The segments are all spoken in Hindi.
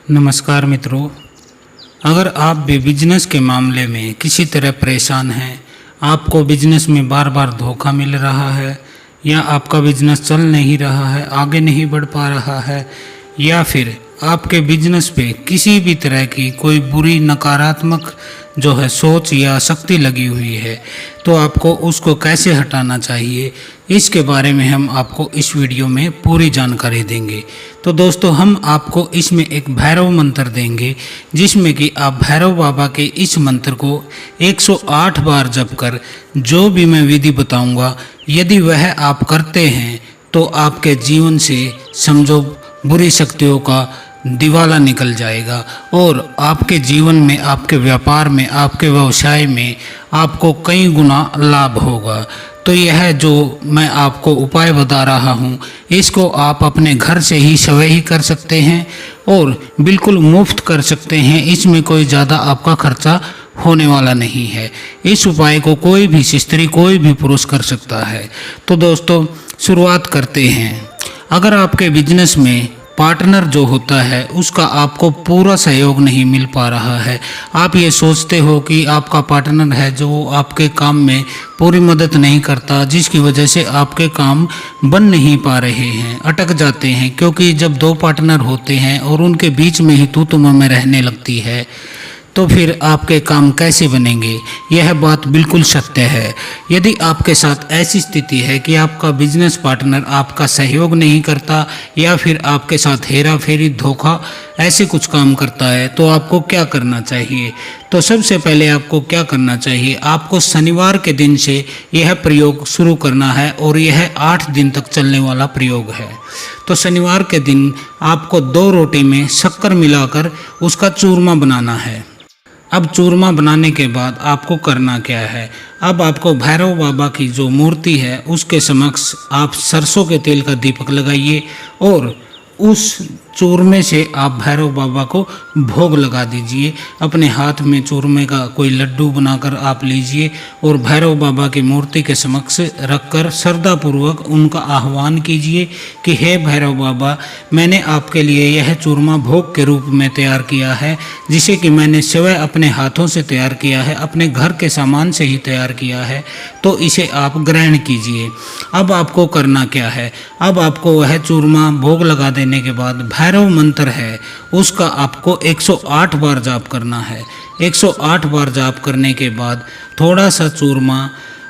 नमस्कार मित्रों, अगर आप भी बिजनेस के मामले में किसी तरह परेशान हैं, आपको बिजनेस में बार बार धोखा मिल रहा है या आपका बिजनेस चल नहीं रहा है, आगे नहीं बढ़ पा रहा है, या फिर आपके बिजनेस पे किसी भी तरह की कोई बुरी नकारात्मक जो है सोच या शक्ति लगी हुई है, तो आपको उसको कैसे हटाना चाहिए, इसके बारे में हम आपको इस वीडियो में पूरी जानकारी देंगे। तो दोस्तों, हम आपको इसमें एक भैरव मंत्र देंगे, जिसमें कि आप भैरव बाबा के इस मंत्र को 108 बार जप कर जो भी मैं विधि बताऊंगा, यदि वह आप करते हैं तो आपके जीवन से समझो बुरी शक्तियों का दिवाला निकल जाएगा और आपके जीवन में, आपके व्यापार में, आपके व्यवसाय में आपको कई गुना लाभ होगा। तो यह जो मैं आपको उपाय बता रहा हूँ, इसको आप अपने घर से ही स्वयं ही कर सकते हैं और बिल्कुल मुफ्त कर सकते हैं। इसमें कोई ज़्यादा आपका खर्चा होने वाला नहीं है। इस उपाय को कोई भी स्त्री, कोई भी पुरुष कर सकता है। तो दोस्तों, शुरुआत करते हैं। अगर आपके बिजनेस में पार्टनर जो होता है उसका आपको पूरा सहयोग नहीं मिल पा रहा है, आप ये सोचते हो कि आपका पार्टनर है जो आपके काम में पूरी मदद नहीं करता, जिसकी वजह से आपके काम बन नहीं पा रहे हैं, अटक जाते हैं, क्योंकि जब दो पार्टनर होते हैं और उनके बीच में ही तू तुम में रहने लगती है, तो फिर आपके काम कैसे बनेंगे। यह बात बिल्कुल सत्य है। यदि आपके साथ ऐसी स्थिति है कि आपका बिजनेस पार्टनर आपका सहयोग नहीं करता या फिर आपके साथ हेरा फेरी, धोखा, ऐसे कुछ काम करता है, तो आपको क्या करना चाहिए। तो सबसे पहले आपको क्या करना चाहिए, आपको शनिवार के दिन से यह प्रयोग शुरू करना है और यह 8 दिन तक चलने वाला प्रयोग है। तो शनिवार के दिन आपको 2 रोटी में शक्कर मिलाकर उसका चूरमा बनाना है। अब चूरमा बनाने के बाद आपको करना क्या है, अब आपको भैरव बाबा की जो मूर्ति है उसके समक्ष आप सरसों के तेल का दीपक लगाइए और उस चूरमे से आप भैरव बाबा को भोग लगा दीजिए। अपने हाथ में चूरमे का कोई लड्डू बनाकर आप लीजिए और भैरव बाबा की मूर्ति के समक्ष रखकर श्रद्धापूर्वक उनका आह्वान कीजिए कि हे भैरव बाबा, मैंने आपके लिए यह चूरमा भोग के रूप में तैयार किया है, जिसे कि मैंने स्वयं अपने हाथों से तैयार किया है, अपने घर के सामान से ही तैयार किया है, तो इसे आप ग्रहण कीजिए। अब आपको करना क्या है, अब आपको वह चूरमा भोग लगा देने के बाद भैरव मंत्र है उसका आपको 108 बार जाप करना है। 108 बार जाप करने के बाद थोड़ा सा चूरमा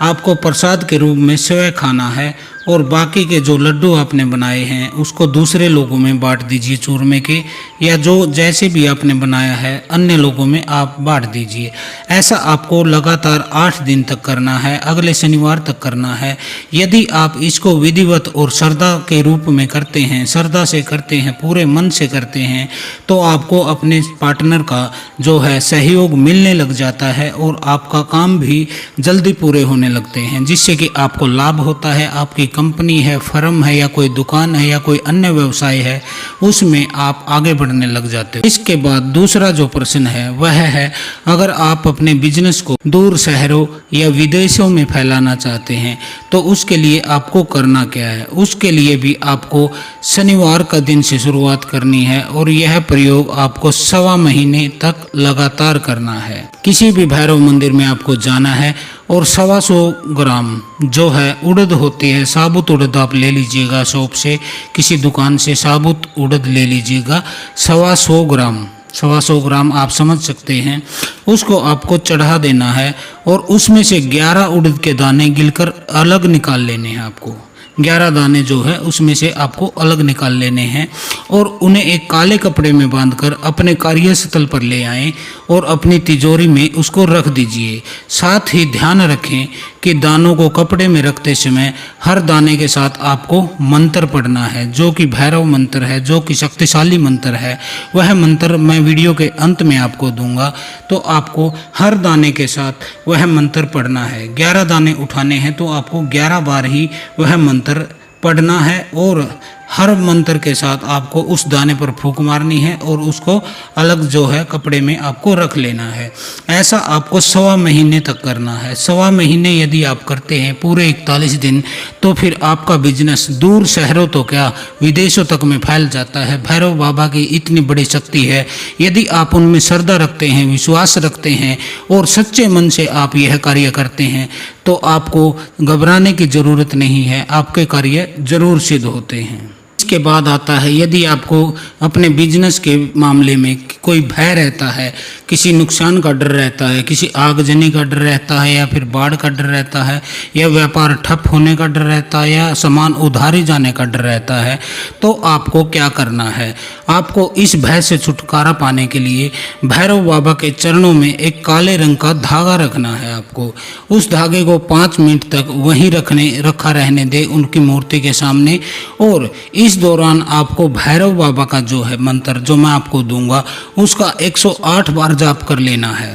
आपको प्रसाद के रूप में स्वयं खाना है और बाकी के जो लड्डू आपने बनाए हैं उसको दूसरे लोगों में बांट दीजिए चूरमे के, या जो जैसे भी आपने बनाया है अन्य लोगों में आप बांट दीजिए। ऐसा आपको लगातार 8 दिन तक करना है, अगले शनिवार तक करना है। यदि आप इसको विधिवत और श्रद्धा के रूप में करते हैं, श्रद्धा से करते हैं, पूरे मन से करते हैं, तो आपको अपने पार्टनर का जो है सहयोग मिलने लग जाता है और आपका काम भी जल्दी पूरे होने लगते हैं, जिससे कि आपको लाभ होता है। आपकी कंपनी है, फर्म है या कोई दुकान है या कोई अन्य व्यवसाय है, उसमें आप आगे बढ़ने लग जाते हो। इसके बाद दूसरा जो प्रश्न है वह है, अगर आप अपने बिजनेस को दूर शहरों या विदेशों में फैलाना चाहते हैं तो उसके लिए आपको करना क्या है। उसके लिए भी आपको शनिवार का दिन से शुरुआत करनी है और यह प्रयोग आपको 1.25 महीने तक लगातार करना है। किसी भी भैरव मंदिर में आपको जाना है और 125 ग्राम जो है उड़द होती है, साबुत उड़द आप ले लीजिएगा, शॉप से, किसी दुकान से साबुत उड़द ले लीजिएगा। 125 ग्राम आप समझ सकते हैं, उसको आपको चढ़ा देना है और उसमें से 11 उड़द के दाने गिलकर अलग निकाल लेने हैं। आपको 11 दाने जो है उसमें से आपको अलग निकाल लेने हैं और उन्हें एक काले कपड़े में बांधकर अपने कार्यस्थल पर ले आएं और अपनी तिजोरी में उसको रख दीजिए। साथ ही ध्यान रखें कि दानों को कपड़े में रखते समय हर दाने के साथ आपको मंत्र पढ़ना है, जो कि भैरव मंत्र है, जो कि शक्तिशाली मंत्र है। वह मंत्र मैं वीडियो के अंत में आपको दूंगा, तो आपको हर दाने के साथ वह मंत्र पढ़ना है। 11 दाने उठाने हैं तो आपको 11 बार ही वह मंत्र पढ़ना है और हर मंत्र के साथ आपको उस दाने पर फूंक मारनी है और उसको अलग जो है कपड़े में आपको रख लेना है। ऐसा आपको 1.25 महीने तक करना है। 1.25 महीने यदि आप करते हैं पूरे 41 दिन, तो फिर आपका बिजनेस दूर शहरों तो क्या विदेशों तक में फैल जाता है। भैरव बाबा की इतनी बड़ी शक्ति है, यदि आप उनमें श्रद्धा रखते हैं, विश्वास रखते हैं और सच्चे मन से आप यह कार्य करते हैं तो आपको घबराने की ज़रूरत नहीं है, आपके कार्य जरूर सिद्ध होते हैं। इसके बाद आता है, यदि आपको अपने बिजनेस के मामले में कोई भय रहता है, किसी नुकसान का डर रहता है, किसी आगजनी का डर रहता है, या फिर बाढ़ का डर रहता है, या व्यापार ठप होने का डर रहता है, या सामान उधारी जाने का डर रहता है, तो आपको क्या करना है? आपको इस भय से छुटकारा पाने के लिए भैरव बाबा के चरणों में एक काले रंग का धागा रखना है। आपको उस धागे को 5 मिनट तक वहीं रखा रहने दे उनकी मूर्ति के सामने, और इस दौरान आपको भैरव बाबा का जो है मंत्र जो मैं आपको दूंगा उसका 108 बार जाप कर लेना है।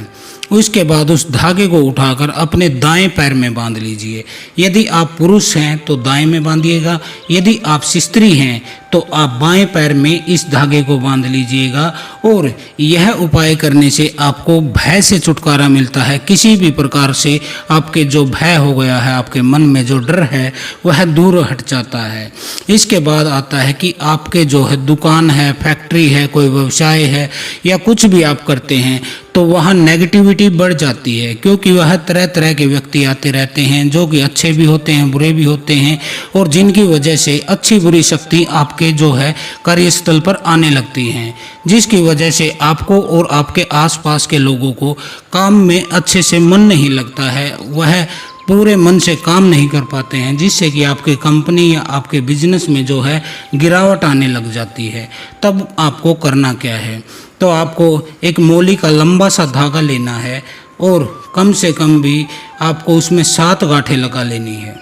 उसके बाद उस धागे को उठाकर अपने दाएं पैर में बांध लीजिए। यदि आप पुरुष हैं तो दाएं में बांधिएगा, यदि आप स्त्री हैं तो आप बाएं पैर में इस धागे को बांध लीजिएगा। और यह उपाय करने से आपको भय से छुटकारा मिलता है। किसी भी प्रकार से आपके जो भय हो गया है, आपके मन में जो डर है वह दूर हट जाता है। इसके बाद आता है कि आपके जो है दुकान है, फैक्ट्री है, कोई व्यवसाय है या कुछ भी आप करते हैं तो वहाँ नेगेटिविटी बढ़ जाती है, क्योंकि वह तरह तरह के व्यक्ति आते रहते हैं जो कि अच्छे भी होते हैं, बुरे भी होते हैं, और जिनकी वजह से अच्छी बुरी शक्ति आपके जो है कार्यस्थल पर आने लगती हैं, जिसकी वजह से आपको और आपके आसपास के लोगों को काम में अच्छे से मन नहीं लगता है, वह पूरे मन से काम नहीं कर पाते हैं, जिससे कि आपकी कंपनी या आपके बिजनेस में जो है गिरावट आने लग जाती है। तब आपको करना क्या है? तो आपको एक मोली का लंबा सा धागा लेना है और कम से कम भी आपको उसमें 7 गांठें लगा लेनी है।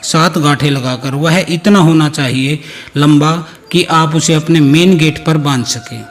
7 गांठें लगाकर वह इतना होना चाहिए लंबा कि आप उसे अपने मेन गेट पर बांध सकें।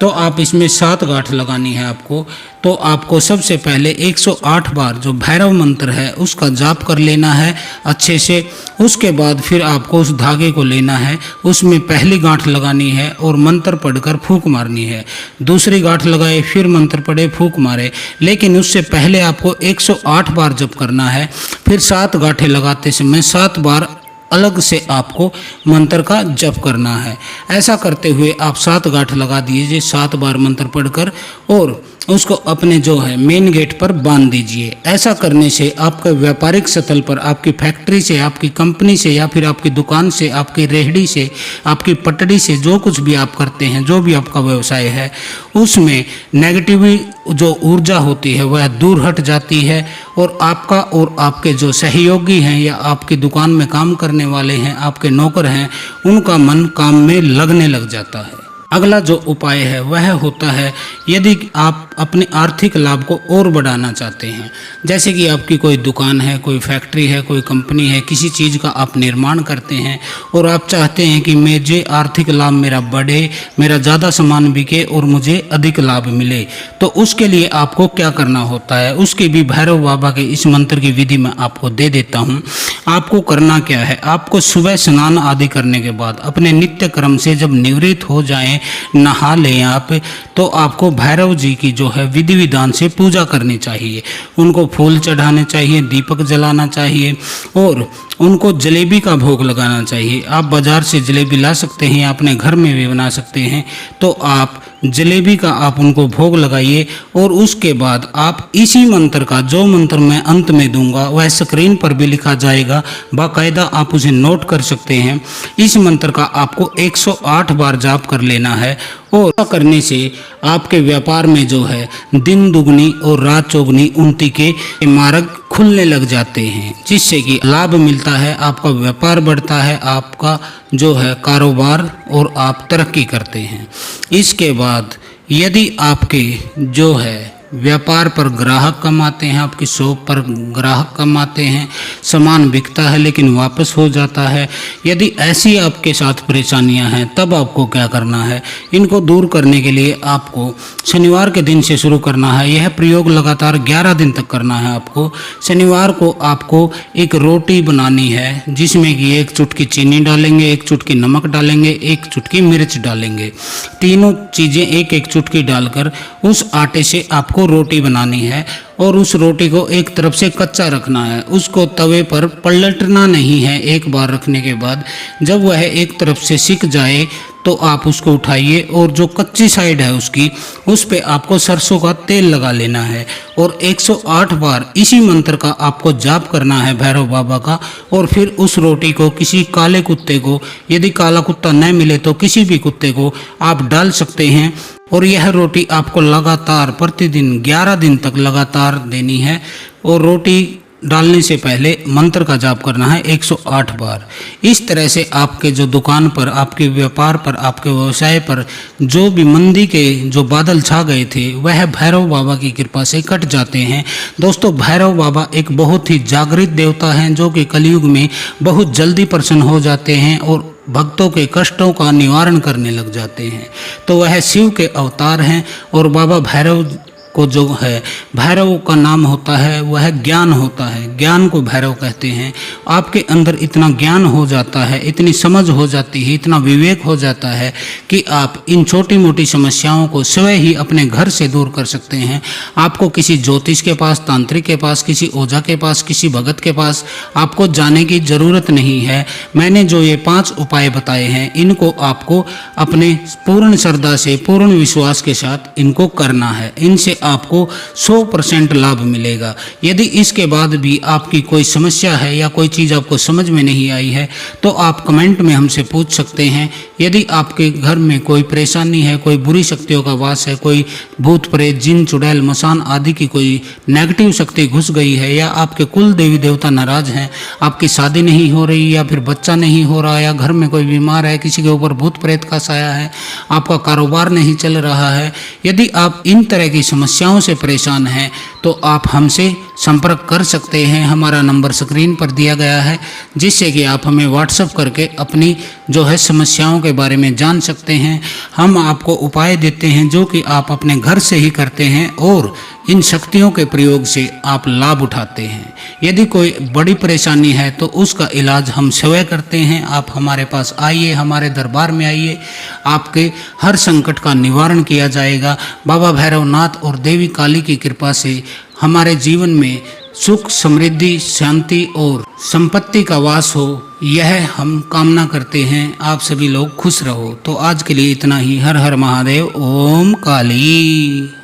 तो आप इसमें 7 गांठ लगानी है आपको। तो आपको सबसे पहले 108 बार जो भैरव मंत्र है उसका जाप कर लेना है अच्छे से। उसके बाद फिर आपको उस धागे को लेना है, उसमें पहली गांठ लगानी है और मंत्र पढ़कर फूंक मारनी है। दूसरी गांठ लगाए, फिर मंत्र पढ़े, फूंक मारे, लेकिन उससे पहले आपको 108 बार जप करना है। फिर 7 गांठें लगाते समय 7 बार अलग से आपको मंत्र का जप करना है। ऐसा करते हुए आप 7 गांठ लगा दीजिए 7 बार मंत्र पढ़कर, और उसको अपने जो है मेन गेट पर बांध दीजिए। ऐसा करने से आपके व्यापारिक सतल पर, आपकी फैक्ट्री से, आपकी कंपनी से, या फिर आपकी दुकान से, आपकी रेहड़ी से, आपकी पटड़ी से, जो कुछ भी आप करते हैं, जो भी आपका व्यवसाय है, उसमें नेगेटिव जो ऊर्जा होती है वह दूर हट जाती है, और आपका और आपके जो सहयोगी हैं या आपकी दुकान में काम करने वाले हैं, आपके नौकर हैं, उनका मन काम में लगने लग जाता है। अगला जो उपाय है वह होता है, यदि आप अपने आर्थिक लाभ को और बढ़ाना चाहते हैं, जैसे कि आपकी कोई दुकान है, कोई फैक्ट्री है, कोई कंपनी है, किसी चीज़ का आप निर्माण करते हैं और आप चाहते हैं कि मुझे आर्थिक लाभ मेरा बढ़े, मेरा ज़्यादा सामान बिके और मुझे अधिक लाभ मिले, तो उसके लिए आपको क्या करना होता है, उसकी भी भैरव बाबा के इस मंत्र की विधि मैं आपको दे देता हूँ। आपको करना क्या है, आपको सुबह स्नान आदि करने के बाद अपने नित्य क्रम से जब निवृत्त हो जाएं, नहा लें आप, तो आपको भैरव जी की जो है विधि विधान से पूजा करनी चाहिए। उनको फूल चढ़ाने चाहिए, दीपक जलाना चाहिए और उनको जलेबी का भोग लगाना चाहिए। आप बाज़ार से जलेबी ला सकते हैं, अपने घर में भी बना सकते हैं, तो आप जलेबी का आप उनको भोग लगाइए। और उसके बाद आप इसी मंत्र का, जो मंत्र मैं अंत में दूंगा वह स्क्रीन पर भी लिखा जाएगा, बाकायदा आप उसे नोट कर सकते हैं। इस मंत्र का आपको 108 बार जाप कर लेना है, और ऐसा करने से आपके व्यापार में जो है दिन दुगनी और रात चौगनी उन्नति के मार्ग खुलने लग जाते हैं, जिससे कि लाभ मिलता है, आपका व्यापार बढ़ता है, आपका जो है कारोबार, और आप तरक्की करते हैं। इसके बाद यदि आपके जो है व्यापार पर ग्राहक कम आते हैं, आपकी शॉप पर ग्राहक कम आते हैं, सामान बिकता है लेकिन वापस हो जाता है। यदि ऐसी आपके साथ परेशानियां हैं तब आपको क्या करना है, इनको दूर करने के लिए आपको शनिवार के दिन से शुरू करना है। यह प्रयोग लगातार 11 दिन तक करना है आपको। शनिवार को आपको एक रोटी बनानी है जिसमें कि 1 चुटकी चीनी डालेंगे, 1 चुटकी नमक डालेंगे, 1 चुटकी मिर्च डालेंगे। तीनों चीज़ें 1-1 चुटकी डालकर उस आटे से आपको रोटी बनानी है और उस रोटी को एक तरफ से कच्चा रखना है, उसको तवे पर पलटना नहीं है। एक बार रखने के बाद जब वह एक तरफ से सिक जाए तो आप उसको उठाइए और जो कच्ची साइड है उसकी, उस पे आपको सरसों का तेल लगा लेना है और 108 बार इसी मंत्र का आपको जाप करना है भैरव बाबा का। और फिर उस रोटी को किसी काले कुत्ते को, यदि काला कुत्ता न मिले तो किसी भी कुत्ते को आप डाल सकते हैं। और यह रोटी आपको लगातार प्रतिदिन 11 दिन तक लगातार देनी है। और रोटी डालने से पहले मंत्र का जाप करना है 108 बार। इस तरह से आपके जो दुकान पर, आपके व्यापार पर, आपके व्यवसाय पर जो भी मंदी के जो बादल छा गए थे वह भैरव बाबा की कृपा से कट जाते हैं। दोस्तों, भैरव बाबा एक बहुत ही जागृत देवता हैं जो कि कलयुग में बहुत जल्दी प्रसन्न हो जाते हैं और भक्तों के कष्टों का निवारण करने लग जाते हैं। तो वह शिव के अवतार हैं और बाबा भैरव को जो है, भैरव का नाम होता है वह ज्ञान होता है, ज्ञान को भैरव कहते हैं। आपके अंदर इतना ज्ञान हो जाता है, इतनी समझ हो जाती है, इतना विवेक हो जाता है कि आप इन छोटी मोटी समस्याओं को स्वयं ही अपने घर से दूर कर सकते हैं। आपको किसी ज्योतिष के पास, तांत्रिक के पास, किसी ओझा के पास, किसी भगत के पास आपको जाने की ज़रूरत नहीं है। मैंने जो ये 5 उपाय बताए हैं इनको आपको अपने पूर्ण श्रद्धा से, पूर्ण विश्वास के साथ इनको करना है। इनसे आपको 100% लाभ मिलेगा। यदि इसके बाद भी आपकी कोई समस्या है या कोई चीज़ आपको समझ में नहीं आई है तो आप कमेंट में हमसे पूछ सकते हैं। यदि आपके घर में कोई परेशानी है, कोई बुरी शक्तियों का वास है, कोई भूत प्रेत, जिन चुड़ैल, मसान आदि की कोई नेगेटिव शक्ति घुस गई है, या आपके कुल देवी देवता नाराज हैं, आपकी शादी नहीं हो रही या फिर बच्चा नहीं हो रहा, या घर में कोई बीमार है, किसी के ऊपर भूत प्रेत का साया है, आपका कारोबार नहीं चल रहा है, यदि आप इन तरह की समस्याओं से परेशान हैं तो आप हमसे संपर्क कर सकते हैं। हमारा नंबर स्क्रीन पर दिया गया है जिससे कि आप हमें व्हाट्सएप करके अपनी जो है समस्याओं के बारे में जान सकते हैं। हम आपको उपाय देते हैं जो कि आप अपने घर से ही करते हैं और इन शक्तियों के प्रयोग से आप लाभ उठाते हैं। यदि कोई बड़ी परेशानी है तो उसका इलाज हम स्वयं करते हैं। आप हमारे पास आइए, हमारे दरबार में आइए, आपके हर संकट का निवारण किया जाएगा। बाबा भैरवनाथ और देवी काली की कृपा से हमारे जीवन में सुख, समृद्धि, शांति और संपत्ति का वास हो, यह हम कामना करते हैं। आप सभी लोग खुश रहो। तो आज के लिए इतना ही। हर हर महादेव। ओम काली।